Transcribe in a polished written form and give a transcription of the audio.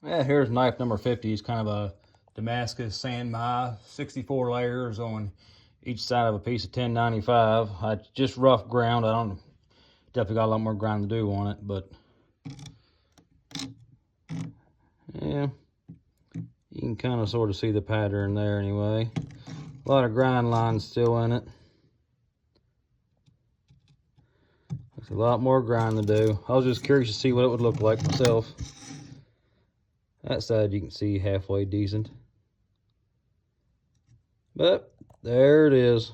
Yeah, here's knife number 50. It's kind of a Damascus San Mia, 64 layers on each side of a piece of 1095. I just rough ground. I don't definitely got a lot more grind to do on it, but yeah, you can kind of sort of see the pattern there anyway. A lot of grind lines still in it. There's a lot more grind to do. I was just curious to see what it would look like myself. That side you can see halfway decent. But there it is.